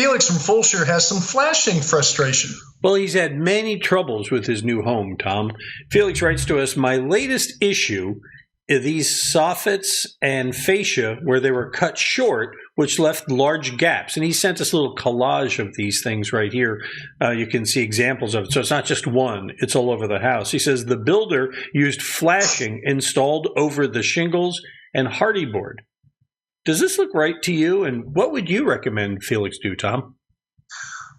Felix from Fulshire has some flashing frustration. Well, he's had many troubles with his new home, Tom. Felix writes to us, my latest issue is these soffits and fascia where they were cut short, which left large gaps. And he sent us a little collage of these things right here. You can see examples of it. So it's not just one. It's all over the house. He says the builder used flashing installed over the shingles and Hardie board. Does this look right to you? And what would you recommend Felix do, Tom?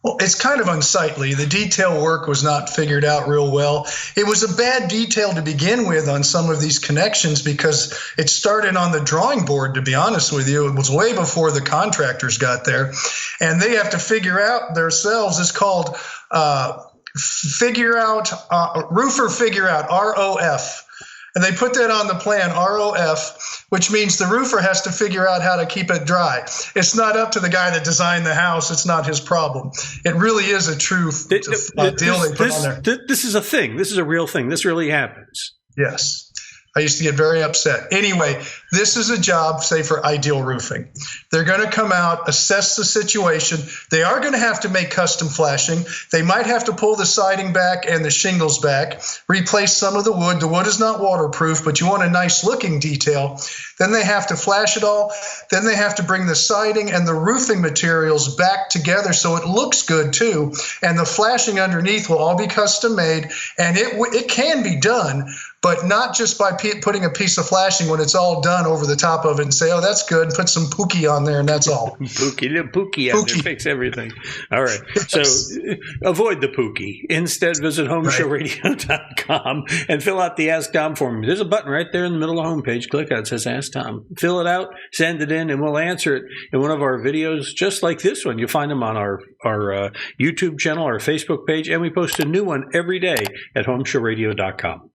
Well, it's kind of unsightly. The detail work was not figured out real well. It was a bad detail to begin with on some of these connections because it started on the drawing board, to be honest with you. It was way before the contractors got there. And they have to figure out themselves. It's called Roofer Figure Out, ROF. And they put that on the plan, ROF, which means the roofer has to figure out how to keep it dry. It's not up to the guy that designed the house. It's not his problem. It really is a true deal they put on there. This is a thing. This is a real thing. This really happens. Yes. I used to get very upset. Anyway, this is a job, say, for Ideal Roofing. They're going to come out, assess the situation. They are going to have to make custom flashing. They might have to pull the siding back and the shingles back, replace some of the wood. The wood is not waterproof, but you want a nice looking detail. Then they have to flash it all. Then they have to bring the siding and the roofing materials back together so it looks good too. And the flashing underneath will all be custom made. And it can be done, but not just by putting a piece of flashing when it's all done over the top of it and say, oh, that's good, and put some pookie on there, and that's all. Little pookie on there, fix everything. All right. Yes. So avoid the pookie. Instead, visit HomeShowRadio.com and fill out the Ask Tom form. There's a button right there in the middle of the homepage. Click on it. It says Ask Tom. Fill it out, send it in, and we'll answer it in one of our videos just like this one. You'll find them on our YouTube channel, our Facebook page, and we post a new one every day at HomeShowRadio.com.